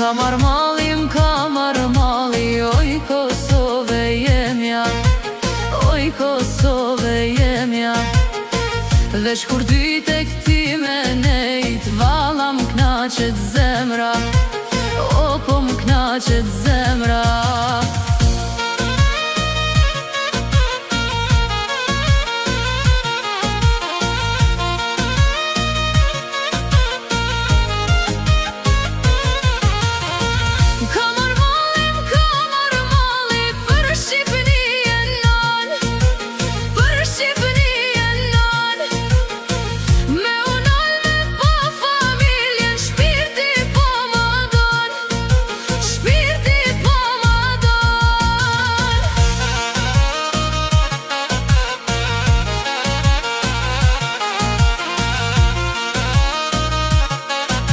M'ka marrë mali, m'ka marrë mali, oj Kosove jemja, oj Kosove jemja. Veç kur dy tek ti me nejt, valla m'knaqet zemra, o po m'knaqet zemra.